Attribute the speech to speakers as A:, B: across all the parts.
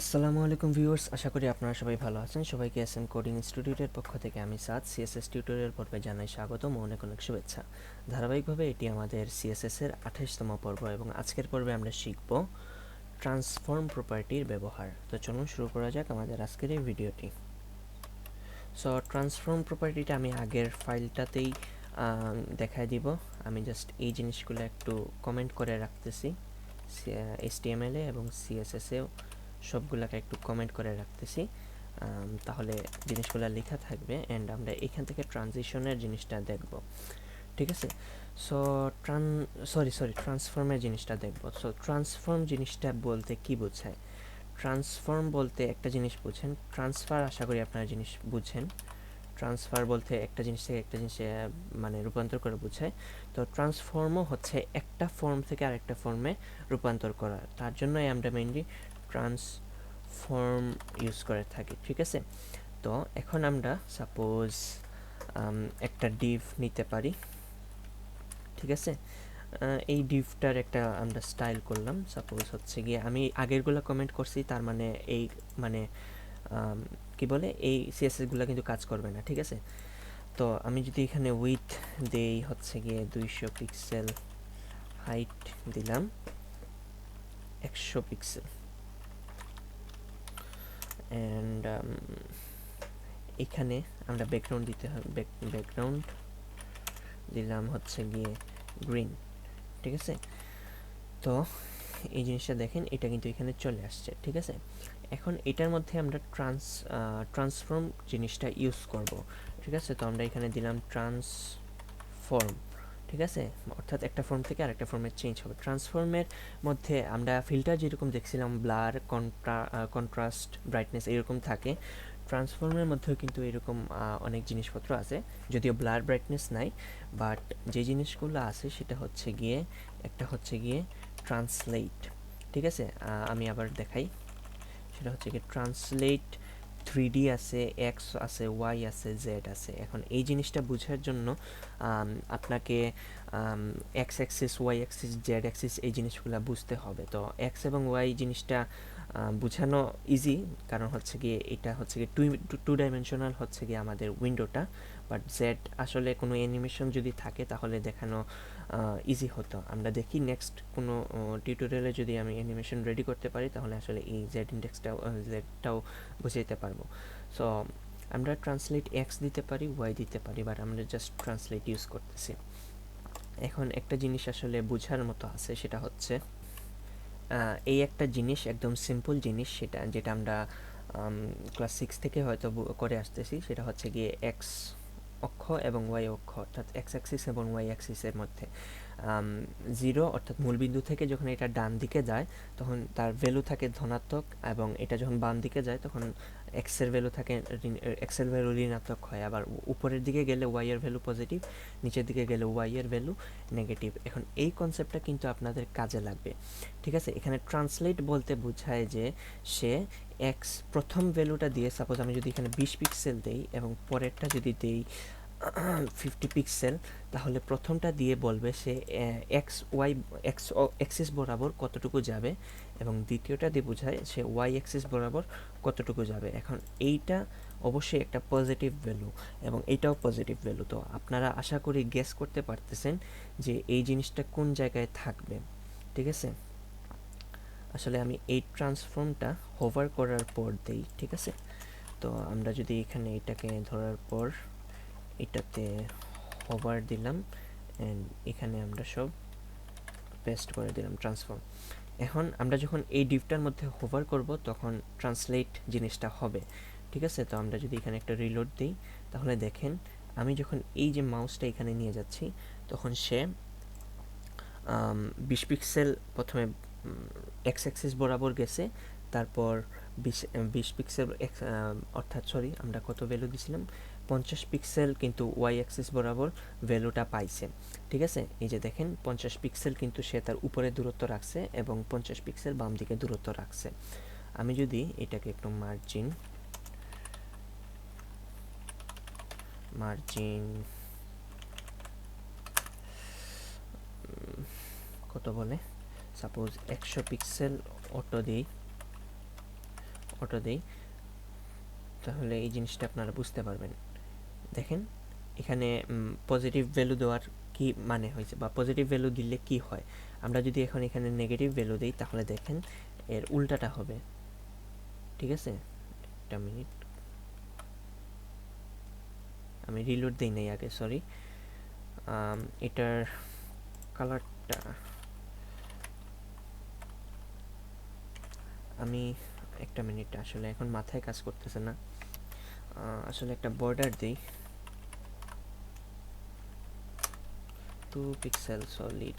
A: আসসালামু আলাইকুম ভিউয়ার্স, আশা করি আপনারা সবাই ভালো আছেন। সবাইকে এসএম কোডিং ইনস্টিটিউটের পক্ষ থেকে আমি সাদ সিএসএস টিউটোরিয়াল পর্বে জানাই স্বাগতম ও অনেক অনেক শুভেচ্ছা। ধারাবাহিকভাবে এটি আমাদের সিএসএস এর 28তম পর্ব এবং আজকের পর্বে আমরা শিখব ট্রান্সফর্ম প্রপার্টির ব্যবহার। তো চলুন শুরু করা যাক আমাদের আজকের এই ভিডিওটি। সো ট্রান্সফর্ম প্রপার্টিটা আমি আগের ফাইলটাতেই দেখায় দিব। আমি জাস্ট এই জিনিসগুলো একটু কমেন্ট করে রাখতেছি HTML এ এবং CSS এও সবগুলোকে একটু কমেন্ট করে রাখতেছি, তাহলে জিনিসগুলো লেখা থাকবে অ্যান্ড আমরা এখান থেকে ট্রানজিশনের জিনিসটা দেখব। ঠিক আছে, সো ট্রান্সফর্মের জিনিসটা দেখব। সো ট্রান্সফর্ম জিনিসটা বলতে কি বোঝায়? ট্রান্সফর্ম বলতে একটা জিনিস বুঝেন, ট্রান্সফার আশা করি আপনারা জিনিস বুঝেন। ট্রান্সফার বলতে একটা জিনিস থেকে একটা জিনিসে মানে রূপান্তর করে বোঝায়। তো ট্রান্সফর্মও হচ্ছে একটা ফর্ম থেকে আরেকটা ফর্মে রূপান্তর করা, তার জন্যই আমরা মেইনলি ট্রান্সফর্ম ইউজ করে থাকি। ঠিক আছে, তো এখন আমরা সাপোজ একটা ডিভ নিতে পারি। ঠিক আছে, এই ডিভটার একটা আমরা স্টাইল করলাম। সাপোজ হচ্ছে গিয়ে আমি আগেরগুলো কমেন্ট করছি, তার মানে এই মানে কি বলে এই সিএসএসগুলো কিন্তু কাজ করবে না। ঠিক আছে, তো আমি যদি এখানে উইথ দেই হচ্ছে গিয়ে 200 পিক্সেল, হাইট দিলাম 100 পিক্সেল অ্যান্ড এখানে আমরা ব্যাকগ্রাউন্ড দিতে হবে, ব্যাকগ্রাউন্ড দিলাম হচ্ছে গিয়ে গ্রিন। ঠিক আছে, তো এই জিনিসটা দেখেন, এটা কিন্তু এখানে চলে আসছে। ঠিক আছে, এখন এটার মধ্যে আমরা ট্রান্সফর্ম জিনিসটা ইউজ করব। ঠিক আছে, তো আমরা এখানে দিলাম ট্রান্সফর্ম। ঠিক আছে, অর্থাৎ একটা ফর্ম থেকে আরেকটা ফর্মে চেঞ্জ হবে। ট্রান্সফর্মের মধ্যে আমরা ফিল্টার যেরকম দেখছিলাম ব্লার, কন্ট্রাস্ট, ব্রাইটনেস এরকম থাকে, ট্রান্সফর্মের মধ্যেও কিন্তু এরকম অনেক জিনিসপত্র আছে। যদিও ব্লার ব্রাইটনেস নাই, বাট যে জিনিসগুলো আছে সেটা হচ্ছে গিয়ে একটা হচ্ছে গিয়ে ট্রান্সলেট। ঠিক আছে, আমি আবার দেখাই, সেটা হচ্ছে কি ট্রান্সলেট 3D আছে, এক্স আছে, ওয়াই আছে, জেড আছে। এখন এই জিনিসটা বোঝার জন্য আপনাকে X axis, Y axis, Z axis এই জিনিসগুলো বুঝতে হবে। তো এক্স এবং ওয়াই জিনিসটা বোঝানো ইজি, কারণ হচ্ছে গিয়ে এটা হচ্ছে গিয়ে টু ডাইমেনশনাল হচ্ছে গিয়ে আমাদের উইন্ডোটা। বাট জেড আসলে কোনো অ্যানিমেশন যদি থাকে তাহলে দেখানো ইজি হতো। আমরা দেখি নেক্সট কোনো টিউটোরিয়ালে যদি আমি অ্যানিমেশন রেডি করতে পারি তাহলে আসলে এই জেডটাও বুঝাইতে পারবো। সো আমরা ট্রান্সলেট এক্স দিতে পারি, ওয়াই দিতে পারি, বাট আমরা জাস্ট ট্রান্সলেট ইউজ করতেছি। এখন একটা জিনিস আসলে বোঝার মতো আছে, সেটা হচ্ছে এই একটা জিনিস একদম সিম্পল জিনিস, যেটা আমরা ক্লাস 6 থেকে হয়তো করে আসতেছি, সেটা হচ্ছে গিয়ে এক্স অক্ষ এবং ওয়াই অক্ষ, অর্থাৎ এক্স অ্যাক্সিস এবং ওয়াই অ্যাক্সিসের মধ্যে 0 অর্থাৎ মূলবিন্দু থেকে যখন এটা ডান দিকে যায় তখন তার ভ্যালু থাকে ধনাত্মক, এবং এটা যখন বাম দিকে যায় তখন এক্সের ভ্যালু ঋণাত্মক হয়। আবার উপরের দিকে গেলে ওয়াই এর ভ্যালু পজিটিভ, নিচের দিকে গেলে ওয়াই এর ভ্যালু নেগেটিভ। এখন এই কনসেপ্টটা কিন্তু আপনাদের কাজে লাগবে। ঠিক আছে, এখানে ট্রান্সলেট বলতে বোঝায় যে সে এক্স প্রথম ভ্যালুটা দিয়ে, সাপোজ আমি যদি এখানে 20 পিক্সেল দেই এবং পরেরটা যদি দেই 50 পিক্সেল, তাহলে প্রথমটা দিয়ে বলবে সে এক্স অ্যাক্সিস বরাবর কতটুকু যাবে, এবং দ্বিতীয়টা দিয়ে বোঝায় সে ওয়াই অ্যাক্সিস বরাবর কতটুকু যাবে। এখন এইটা অবশ্যই একটা পজিটিভ ভ্যালু এবং এইটাও পজিটিভ ভ্যালু। তো আপনারা আশা করি গেস করতে পারতেছেন যে এই জিনিসটা কোন জায়গায় থাকবে। ঠিক আছে, আসলে আমি এই ট্রান্সফর্মটা হোভার করার পর দেই। ঠিক আছে, তো আমরা যদি এখানে এটাকে ধরার পর এটাতে হোভার দিলাম অ্যান্ড এখানে আমরা সব পেস্ট করে দিলাম ট্রান্সফর্ম। এখন আমরা যখন এই ডিভটার মধ্যে হোভার করব তখন ট্রান্সলেট জিনিসটা হবে। ঠিক আছে, তো আমরা যদি এখানে একটা রিলোড দিই তাহলে দেখেন আমি যখন এই যে মাউসটা এখানে নিয়ে যাচ্ছি তখন সে 20 পিক্সেল প্রথমে এক্স অ্যাক্সিস বরাবর গেছে, তারপর 20 পিক্সেল অর্থাৎ আমরা কত ভ্যালু দিছিলাম, 50 পিক্সেল কিন্তু ওয়াই অ্যাক্সিস বরাবর ভ্যালুটা পাইছে। ঠিক আছে, এই যে দেখেন 50 পিক্সেল কিন্তু সে তার উপরে দূরত্ব রাখছে এবং 50 পিক্সেল বাম দিকে দূরত্ব রাখছে। আমি যদি এটাকে একটু মার্জিন কত বলে, সাপোজ 100 পিক্সেল অটো দিই, অটো দেই, তাহলে এই জিনিসটা আপনারা বুঝতে পারবেন। দেখেন এখানে পজিটিভ ভ্যালু দেওয়ার কি মানে হয়েছে, বা পজিটিভ ভ্যালু দিলে কি হয়। আমরা যদি এখন এখানে নেগেটিভ ভ্যালু দিই তাহলে দেখেন এর উল্টাটা হবে। ঠিক আছে, একটা মিনিট, আমি রিলোড দিই নাই আগে, সরি। এটার কালারটা আমি একটা মিনিট, আসলে এখন মাথায় কাজ করতেছে না। আসলে একটা বর্ডার দিই, 2 পিক্সেল সলিড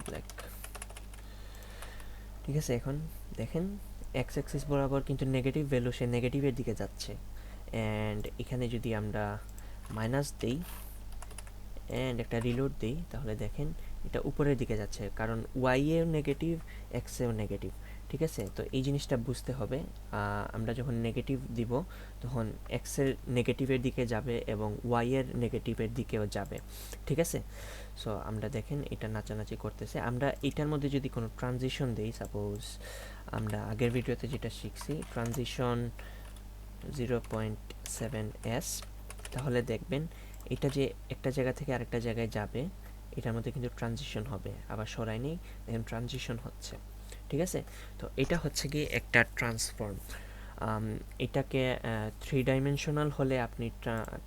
A: ব্ল্যাক। ঠিক আছে, এখন দেখেন এক্স অ্যাক্সিস বরাবর কিন্তু নেগেটিভ ভ্যালু, সে নেগেটিভের দিকে যাচ্ছে। অ্যান্ড এখানে যদি আমরা মাইনাস দিই অ্যান্ড একটা রিলোড দিই তাহলে দেখেন এটা উপরের দিকে যাচ্ছে, কারণ ওয়াইয়েও নেগেটিভ, এক্সেও নেগেটিভ। ঠিক আছে, তো এই জিনিসটা বুঝতে হবে। আমরা যখন নেগেটিভ দিব তখন এক্সের নেগেটিভের দিকে যাবে এবং ওয়াইয়ের নেগেটিভের দিকেও যাবে। ঠিক আছে, সো আমরা দেখেন এটা নাচানাচি করতেছে। আমরা এটার মধ্যে যদি কোনো ট্রানজিশন দিই, সাপোজ আমরা আগের ভিডিওতে যেটা শিখছি ট্রানজিশন 0.7s, তাহলে দেখবেন এটা যে একটা জায়গা থেকে আরেকটা জায়গায় যাবে এটার মধ্যে কিন্তু ট্রানজিশন হবে। আবার সরাই নেই, দেখেন ট্রানজিশন হচ্ছে। ঠিক আছে, তো এটা হচ্ছে কি একটা ট্রান্সফর্ম। এটাকে 3 ডাইমেনশনাল হলে আপনি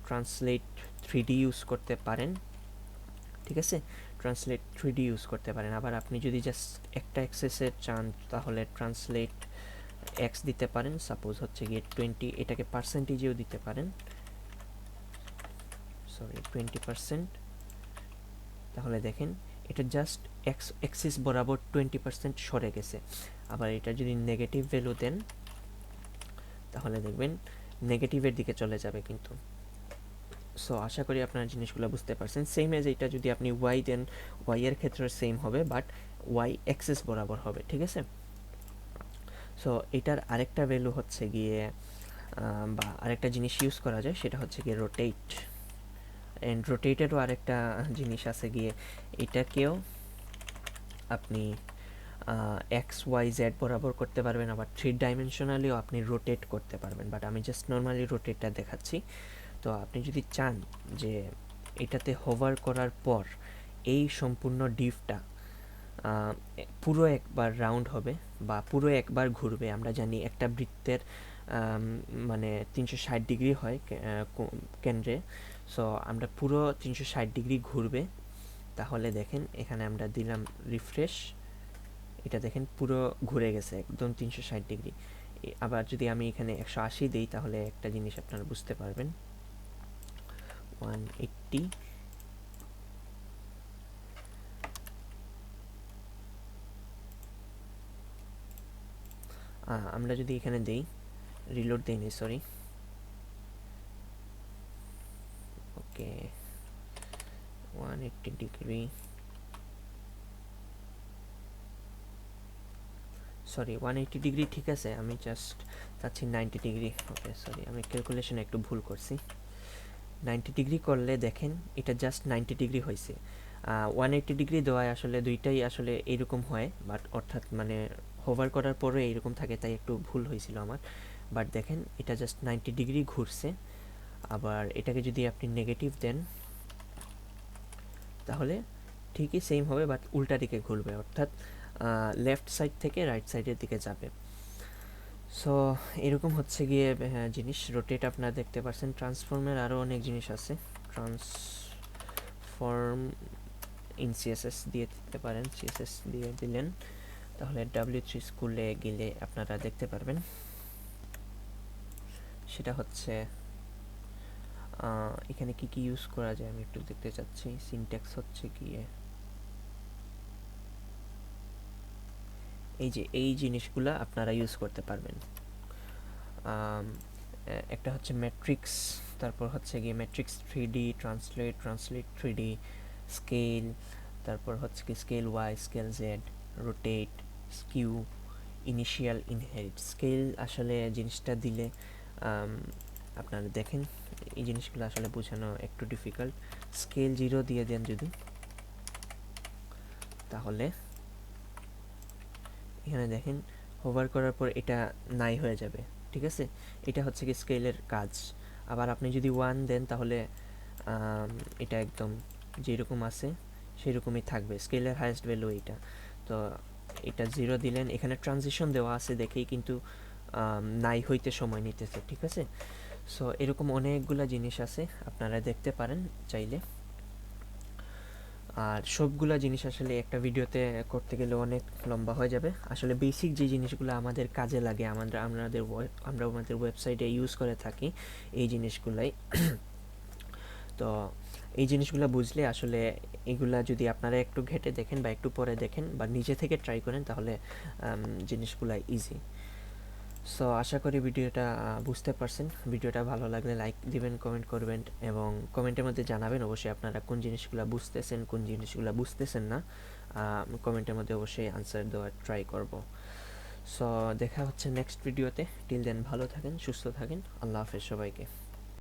A: ট্রান্সলেট 3D ইউজ করতে পারেন। ঠিক আছে, ট্রান্সলেট 3D ইউজ করতে পারেন। আবার আপনি যদি জাস্ট একটা অ্যাক্সেসে চান তাহলে ট্রান্সলেট এক্স দিতে পারেন, সাপোজ হচ্ছে গিয়ে 20, এটাকে পার্সেন্টেজেও দিতে পারেন, সরি 20%। তাহলে দেখেন এটা জাস্ট এক্স অ্যাক্সিস বরাবর 20% সরে গেছে। আবার এটা যদি নেগেটিভ ভ্যালু দেন তাহলে দেখবেন নেগেটিভের দিকে চলে যাবে কিন্তু। সো আশা করি আপনারা জিনিসগুলো বুঝতে পারছেন। সেম এজ এটা যদি আপনি ওয়াই দেন, ওয়াই এর ক্ষেত্রে সেম হবে, বাট ওয়াই অ্যাক্সিস বরাবর হবে। ঠিক আছে, সো এটার আরেকটা ভ্যালু হচ্ছে গিয়ে বা আরেকটা জিনিস ইউজ করা যায়, সেটা হচ্ছে গিয়ে রোটেট। অ্যান্ড রোটেটেরও আরেকটা জিনিস আছে গিয়ে, এটাকেও আপনি এক্স ওয়াই জেড বরাবর করতে পারবেন, আবার 3 ডাইমেনশনালিও আপনি রোটেট করতে পারবেন। বাট আমি জাস্ট নর্মালি রোটেটটা দেখাচ্ছি। তো আপনি যদি চান যে এটাতে হোভার করার পর এই সম্পূর্ণ ডিভটা পুরো একবার রাউন্ড হবে বা পুরো একবার ঘুরবে, আমরা জানি একটা বৃত্তের মানে 360 ডিগ্রি হয় কেন্দ্রে। সো আমরা পুরো 360 ডিগ্রি ঘুরবে, তাহলে দেখেন এখানে আমরা দিলাম রিফ্রেশ, এটা দেখেন পুরো ঘুরে গেছে একদম 360 ডিগ্রি। আবার যদি আমি এখানে 180 দিই তাহলে একটা জিনিস আপনারা বুঝতে পারবেন, 180। আমরা যদি এখানে দেই, রিলোড দেই নি, সরি, ওকে 180 ডিগ্রি, সরি 180 ডিগ্রি ঠিক আছে, আমি জাস্ট চাচ্ছি 90 ডিগ্রি। ওকে সরি, আমি ক্যালকুলেশন একটু ভুল করছি। 90 ডিগ্রি করলে দেখেন এটা জাস্ট 90 ডিগ্রি হয়েছে। 180 ডিগ্রি দেওয়ায় আসলে দুইটাই আসলে এইরকম হয়, বাট অর্থাৎ মানে হোভার করার পরে এইরকম থাকে, তাই একটু ভুল হয়েছিল আমার। বাট দেখেন এটা জাস্ট 90 ডিগ্রি ঘুরছে। আবার এটাকে যদি আপনি নেগেটিভ দেন তাহলে ঠিকই সেম হবে, বাট উল্টা দিকে ঘুরবে, অর্থাৎ লেফট সাইড থেকে রাইট সাইডের দিকে যাবে। সো এরকম হচ্ছে গিয়ে জিনিস। রোটেট আপনারা দেখতে পাচ্ছেন। ট্রান্সফর্মের আরও অনেক জিনিস আছে। ট্রান্সফর্ম ইন সিএসএস দিয়ে দিতে পারেন, সিএসএস দিয়ে দিলেন তাহলে W3 স্কুলে গেলে আপনারা দেখতে পারবেন। সেটা হচ্ছে এখানে কি কি ইউজ করা যায় আমি একটু দেখতে চাচ্ছি। সিনট্যাক্স হচ্ছে গিয়ে এই যে এই জিনিসগুলা আপনারা ইউজ করতে পারবেন। একটা হচ্ছে ম্যাট্রিক্স, তারপর হচ্ছে গিয়ে matrix 3D, translate, translate 3D, scale, তারপর হচ্ছে কি scale Y, scale Z, rotate, skew, initial, inherit. Scale আসলে জিনিসটা দিলে আপনারা দেখেন এই জিনিসগুলো আসলে বোঝানো একটু ডিফিকাল্ট। স্কেল 0 দিয়ে দেন যদি, তাহলে এখানে দেখেন হোভার করার পর এটা নাই হয়ে যাবে, ঠিক আছে? এটা হচ্ছে কি স্কেলের কাজ। আবার আপনি যদি 1 দেন তাহলে এটা একদম যেরকম আছে সেরকমই থাকবে, স্কেলের হাইয়েস্ট ভ্যালু এইটা। তো এটা 0 দিলেন, এখানে ট্রানজিশন দেওয়া আছে দেখেই কিন্তু নাই হইতে সময় নিতেছে, ঠিক আছে? সো এরকম অনেকগুলা জিনিস আছে, আপনারা দেখতে পারেন চাইলে। আর সবগুলা জিনিস আসলে একটা ভিডিওতে করতে গেলে অনেক লম্বা হয়ে যাবে। আসলে বেসিক যে জিনিসগুলো আমাদের কাজে লাগে, আমরা আমাদের ওয়েবসাইটে ইউজ করে থাকি এই জিনিসগুলাই। তো এই জিনিসগুলো বুঝলে আসলে এগুলা যদি আপনারা একটু ঘেঁটে দেখেন বা একটু পরে দেখেন বা নিজে থেকে ট্রাই করেন তাহলে জিনিসগুলো ইজি। সো আশা করি ভিডিওটা বুঝতে পারছেন। ভিডিওটা ভালো লাগলে লাইক দিবেন, কমেন্ট করবেন এবং কমেন্টের মধ্যে জানাবেন অবশ্যই আপনারা কোন জিনিসগুলো বুঝতেছেন, কোন জিনিসগুলো বুঝতেছেন না। কমেন্টের মধ্যে অবশ্যই আনসার দেওয়ার ট্রাই করব। সো দেখা হচ্ছে নেক্সট ভিডিওতে। টিল দেন ভালো থাকেন, সুস্থ থাকেন। আল্লাহ হাফেজ সবাইকে।